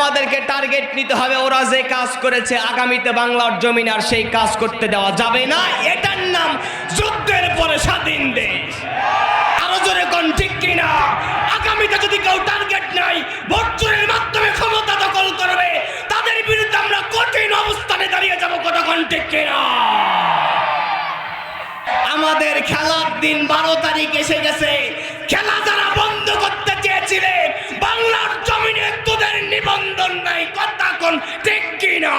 আমাদেরকে টার্গেট নিতে হবে, ওরা যে কাজ করেছে আগামীতে বাংলার জমিন আর সেই কাজ করতে দেওয়া যাবে না। এটার নাম যুদ্ধের পরে স্বাধীন দেশ। আরো জোরে কোন ঠিক কিনা? আগামীতে যদি কেউ টার্গেট নাই ভোট চুরির মাধ্যমে ক্ষমতা দখল করবে, তাদের বিরুদ্ধে আমরা কঠিন অবস্থানে দাঁড়িয়ে যাব। কথা কোন ঠিক কিনা? আমাদের খেলার দিন 12 তারিখ এসে গেছে। খেলা যারা বন্ধ করতে চেয়েছিলে বাংলার জমিনে তোদের নিবন্ধন নাই। কথা কোন ঠিক কিনা?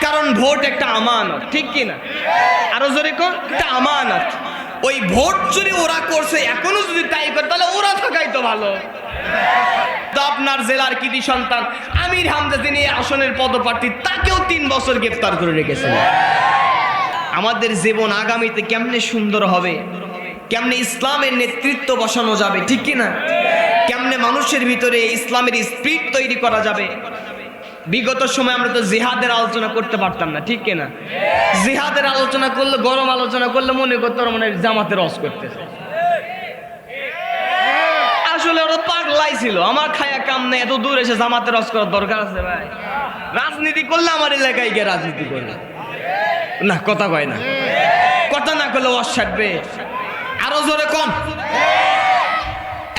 কারণ ভোট একটা আমানত, ঠিক কিনা? আরো জোরে কোন, একটা আমানত। ওই ভোট চুরি ওরা করছে, এখনো যদি তাই করে তাহলে ওরা থাকাই তো ভালো। তো আপনার জেলার কৃতি সন্তান আমির হামজা, যিনি আসনের পদপ্রার্থী, তাকেও 3 বছর গ্রেফতার করে রেখেছেন। আমাদের জীবন আগামীতে কেমনে সুন্দর হবে, কেমনে ইসলামের নেতৃত্ব বসানো যাবে, ঠিক কিনা? কেমনে মানুষের ভিতরে ইসলামের স্পিরিট তৈরি করা যাবে। বিগত সময় আমরা তো জিহাদের আলোচনা করতে পারতাম না, ঠিক কিনা? জিহাদের আলোচনা করলে, গরম আলোচনা করলে মনে করতো মানে জামাতের রস করতেছে। আসলে ওরা পাগলাই ছিল। আমার খায়া কাম নেই, এত দূর এসে জামাতের রস করার দরকার আছে ভাই? রাজনীতি করলে আমার এলাকায় গিয়ে রাজনীতি করলে না, কথা কয় না, কথা না করলে অসাটবে। আরো জোরে কোন।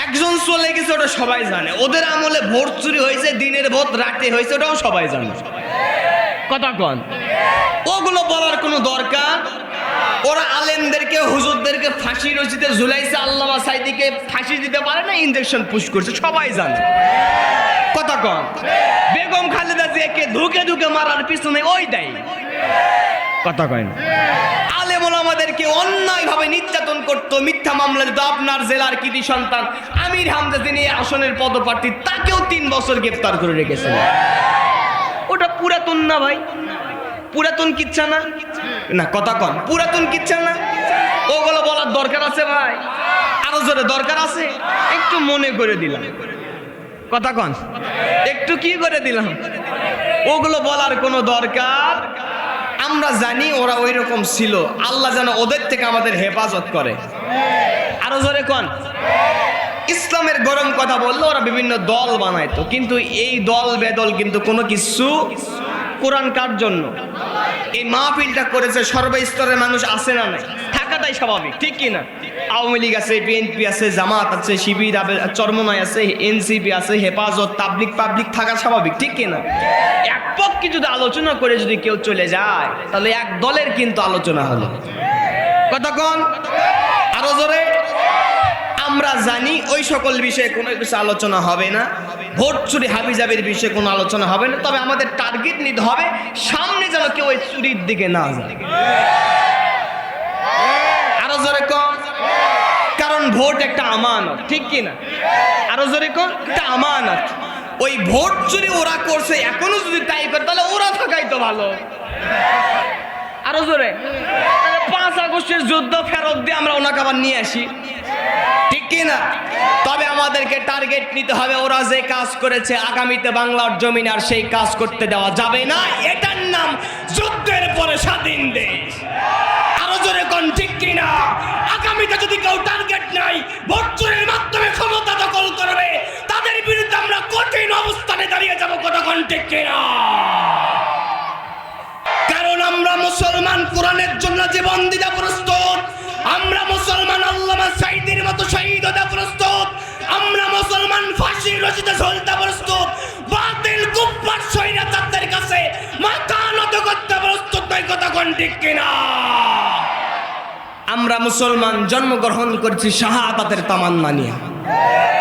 একজন চলে গেছে, ওটা সবাই জানে। ওদের আমলে ভোট চুরি হয়েছে, দিনের ভোট রাতে হয়েছে, ওটাও সবাই জানে। কথা কন। ওগুলো বলার কোনো দরকার? ওরা আলেমদেরকে, হুজুরদেরকে ফাঁসি রশিতে ঝুলাইছে, আল্লামা সাইদিকে ফাঁসি দিতে পারে না, ইনজেকশন পুশ করছে, সবাই জানে। কথা কন। বেগম খালেদা জিয়াকে ধুকে ধুকে মারার পিছনে ওইটাই। কথা কয় না। আলেম ওলামাদেরকে অন্যায়ভাবে নির্যাতন করতো, মিথ্যা মামলা দিত। আপনার জেলার কৃতি সন্তান আমির হামজা, যিনি আসনের পদপ্রার্থী, তাকেও 3 বছর গ্রেফতার করে রেখেছেন। ওটা পুরাতন না ভাই? পুরাতন কিচ্ছা না? না, কথা কন। পুরাতন কিচ্ছা না? ওগুলো বলার দরকার আছে ভাই? আরো জোরে দরকার আছে? একটু মনে করে দিলাম। কথা কন। একটু কি করে দিলাম? ওগুলো বলার কোনো দরকার? আমরা জানি ওরা ওই রকম ছিল। আল্লাহ যেন ওদের থেকে আমাদের হেফাজত করে। আরো জোরে কোন। ইসলামের গরম কথা বললো ওরা বিভিন্ন দল বানাইতো, কিন্তু এই দল বেদল কিন্তু কোনো কিছু। কোরআন কার জন্য এই মাহফিলটা করেছে? সর্বস্তরের মানুষ আছে না নাই? থাকাটাই স্বাভাবিক, ঠিক কিনা? আওয়ামী লীগ আছে, বিএনপি আছে, জামাত আছে, শিবির, চরমনাই আছে, এনসিপি আছে, হেফাজত, তাবলিগ, পাবলিক থাকা স্বাভাবিক, ঠিক কিনা? এক পক্ষে যদি আলোচনা করে যদি কেউ চলে যায়, তাহলে এক দলের কিন্তু আলোচনা হলো। কতক্ষণ? আরো জোরে। আমরা জানি ওই সকল বিষয়ে কোনো কিছু আলোচনা হবে না। ভোট চুরি হাবিজাবির বিষয়ে কোনো আলোচনা হবে না। তবে আমাদের টার্গেট নিতে হবে সামনে যেন কেউ ওই চুরির দিকে না যায়। আরো জোরে কম। কারণ ভোট একটা আমানত, ঠিক কিনা? আরো জোরে কম, একটা আমানত। ওই ভোট চুরি ওরা করছে, এখনো যদি তাই করে তাহলে ওরা থাকাই তো ভালো। আরো জোরে। 5 আগস্টের যুদ্ধ ফেরত দিয়ে আমরা ওনাকে আবার নিয়ে আসি, ঠিক কিনা? তবে আমাদেরকে টার্গেট নিতে হবে, ওরা যে কাজ করেছে আগামীতে বাংলার জমিন আর সেই কাজ করতে দেওয়া যাবে না। এটার নাম যুদ্ধের পরে স্বাধীন দেশ। আরো জোরে কোন ঠিক কিনা? আগামীতে যদি কেউ টার্গেট নাই ভোট চুরির মাধ্যমে ক্ষমতা দখল করবে, তাদের বিরুদ্ধে আমরা কঠিন অবস্থানে দাঁড়িয়ে যাব। কথা কোন ঠিক কিনা? কারণ আমরা মুসলমান, কোরআনের জন্য জীবন দিতে প্রস্তুত। আমরা মুসলমান আল্লামা সাইদির মতো শহীদ হতে প্রস্তুত। আমরা মুসলমান ফাঁসির রশিতে ঝুলতে প্রস্তুত। বাতিল কুফফার স্বৈরাচারদের কাছে মাথা নত করতে প্রস্তুত নয়। কথা কোন ঠিক কিনা? আমরা মুসলমান জন্মগ্রহণ করছি শাহাদাতের তামান্না নিয়ে,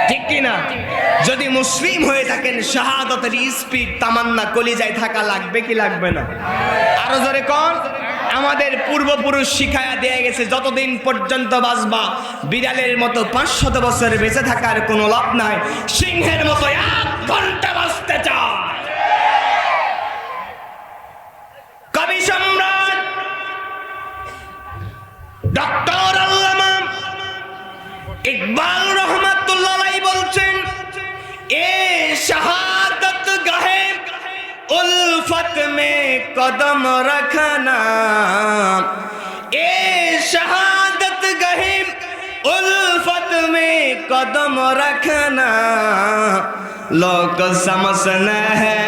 ঠিক কিনা? যদি মুসলিম হয়ে থাকেন শাহাদাতের স্পিড তামান্না কলিজায় থাকা লাগবে কি লাগবে না? আরো জোরে কোন। আমাদের পূর্বপুরুষ শিখায়া দিয়ে গেছে, যতদিন পর্যন্ত বাঁচবা বিড়ালের মতো 500 বছর বেঁচে থাকার কোনো লাভ নাই, সিংহের মতো 1 ঘন্টা বাঁচতে চায়। কবি সম্রাট ডক্টর আল্লামা ইকবাল রহমাতুল্লাহ আলাইহি বলছেন, এ শাহাদত গাহে उल्फत में कदम रखना, ए शहादत गहे उल्फत में कदम रखना, लोग समझना है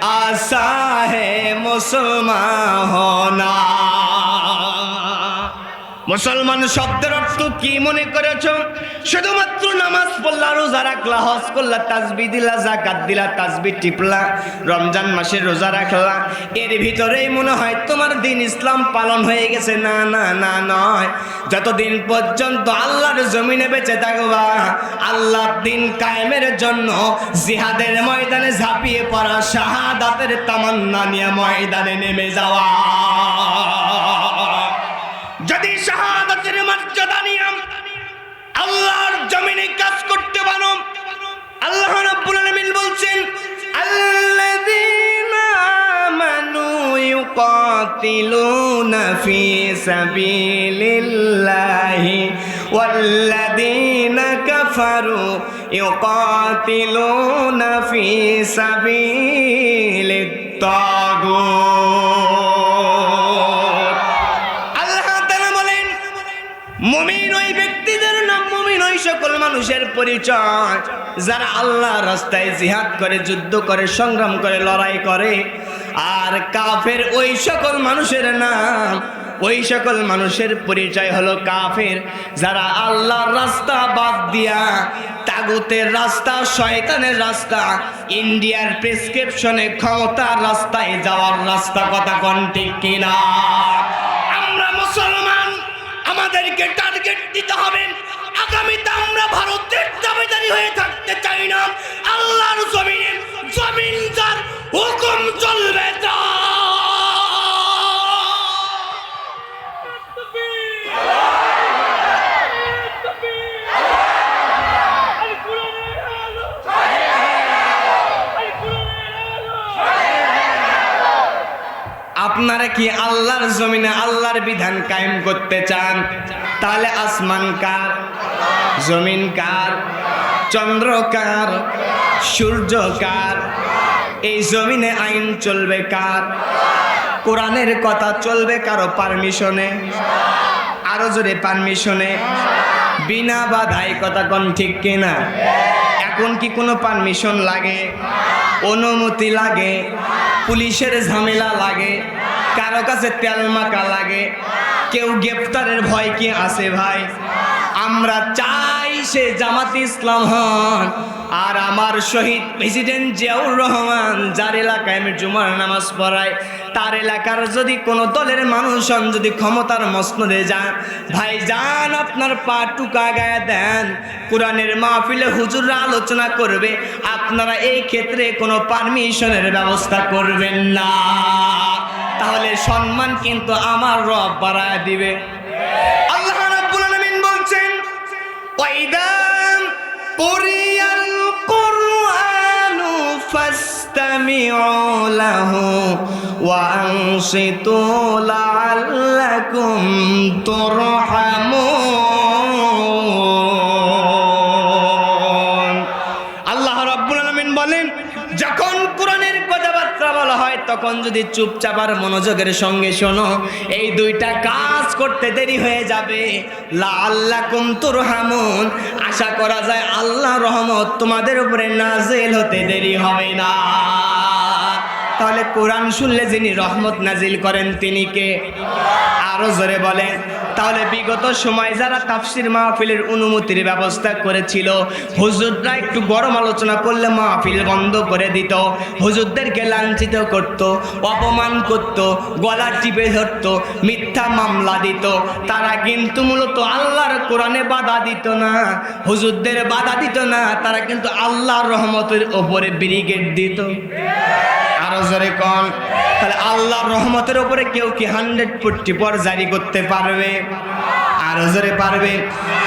आसा है मुसलमान होना। মুসলমান শব্দের অর্থ কি মনে করেছো? শুধুমাত্র নামাজ পড়লা, রোজা রাখলা, হজ করলা, তাসবিহ দিলা, যাকাত দিলা, তাসবিহ টিপলা, রমজান মাসে রোজা রাখলা, এর ভিতরেই মনে হয় তোমার দিন ইসলাম পালন হয়ে গেছে। না না না, নয়। যতদিন পর্যন্ত আল্লাহর জমিনে বেঁচে থাকবা, আল্লাহর দিন কায়েমের জন্য জিহাদের ময়দানে ঝাঁপিয়ে পড়া, শাহাদাতের তামান্না নিয়ে ময়দানে নেমে যাওয়া। যদি শাহাদাতের মর্যাদা নিয়ে আল্লাহর জমিনে কাজ করতে পারো, আল্লাহ রাব্বুল আলামিন বলছেন আল্লাযীনা আমানু ইউকাতিলুনা ফি সাবিলিল্লাহি ওয়াল্লাযীনা কাফারু ইউকাতিলুনা ফি সাবিলিত তাগুত। মুমিন ওই ব্যক্তিদের নাম, মুমিন ওই সকল মানুষের পরিচয় যারা আল্লাহর রাস্তায় জিহাদ করে, যুদ্ধ করে, সংগ্রাম করে, লড়াই করে। আর কাফের ওই সকল মানুষের নাম, ওই সকল মানুষের পরিচয় হলো কাফের, যারা আল্লাহর রাস্তা বাদ দিয়া তাগুতের রাস্তা, শয়তানের রাস্তা, ইন্ডিয়ার প্রেসক্রিপশনে ক্ষমতার রাস্তায় যাওয়ার রাস্তা। কথা কোন ঠিক কিনা? আমরা মুসলমান, আমাদেরকে টার্গেট দিতে হবে। আগামীতে আমরা ভারতের দাবিদারি হয়ে থাকতে চাই না। আল্লাহর জমিনে জমিন যার হুকুম চলবে তা। আপনারা কি আল্লাহর জমিনে আল্লাহর বিধান কায়েম করতে চান? তাহলে আসমান কার? জমিন কার? চন্দ্র কার? সূর্য কার? এই জমিনে আইন চলবে কার? কোরআনের কথা চলবে কারো পারমিশনে? আরো জোরে পারমিশনে, বিনা বাধায়। কথা কোন ঠিক কিনা? এখন কি কোনো পারমিশন লাগে? অনুমতি লাগে? পুলিশের ঝামেলা লাগে? কারো কাছে তেল মাকা লাগে? কেউ গ্রেফতারের ভয় কি আছে ভাই? আমরা চাই সে জামাতে ইসলাম হন। আর আমার শহীদ প্রেসিডেন্ট জিয়াউর রহমান, যার এলাকায় আমি জুমার নামাজ পড়াই, তার এলাকার যদি কোনো দলের মানুষ হন, যদি ক্ষমতার মসনদে যান, ভাই যান আপনার পা টুকা গায়ে দেন, কোরআনের মাহফিলে হুজুররা আলোচনা করবে, আপনারা এই ক্ষেত্রে কোনো পারমিশনের ব্যবস্থা করবেন না। তাহলে সম্মান কিন্তু আমার রব বাড়ায় দিবে। আল্লাহ রাব্বুল আলামিন বলছেন ওয়াইদা কুরিয়াল কুরআনু ফাসতামিউ লাহু ওয়া আনসিতু লাআল্লাকুম তুরহামুন। আল্লাহ রাব্বুল আলামিন বলেন, যখন কোরআনের কথাবার্তা বলা হয় তখন যদি চুপচাপ আর মনোযোগের সঙ্গে শোনো, এই দুইটা কাজ করতে দেরি হয়ে যাবে। লাআল্লাকুম তুরহামুন, আশা করা যায় আল্লাহর রহমত তোমাদের উপরে নাজিল হতে দেরি হবে না। তাহলে কোরআন শুনলে যিনি রহমত নাজিল করেন তিনি কে? আরো জোরে বলেন। তাহলে বিগত সময় যারা তাফসির মাহফিলের অনুমতির ব্যবস্থা করেছিল, হুজুররা একটু গরম আলোচনা করলে মাহফিল বন্ধ করে দিত, হুজুরদেরকে লাঞ্ছিত করত, অপমান করত, গলা টিপে ধরত, মিথ্যা মামলা দিত, তারা কিন্তু মূলত আল্লাহর কোরআনে বাধা দিত না, হুজুরদের বাধা দিত না, তারা কিন্তু আল্লাহর রহমতের ওপরে ব্রিগেড দিত। আরো জোরে কোন? তাহলে আল্লাহর রহমতের উপরে কেউ কি 100% জারি করতে পারবে? আরো জোরে পারবে?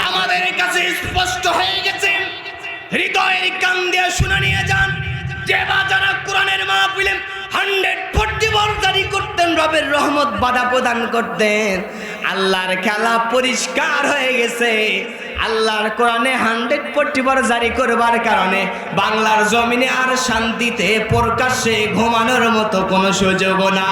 আমাদের কাছে স্পষ্ট হয়ে গেছে, হৃদয়ের কান দিয়ে শুনে নিয়ে যান, যে যারা কোরআনের মাহফিলে 100% জারি করতেন, রবের রহমত বাধা প্রদান করতেন, আল্লাহর খেলা পরিষ্কার হয়ে গেছে। আল্লাহর কোরআনে 100% জারি করবার কারণে বাংলার জমিনে আর শান্তিতে প্রকাশ্যে ঘুমানোর মতো কোনো সুযোগ না।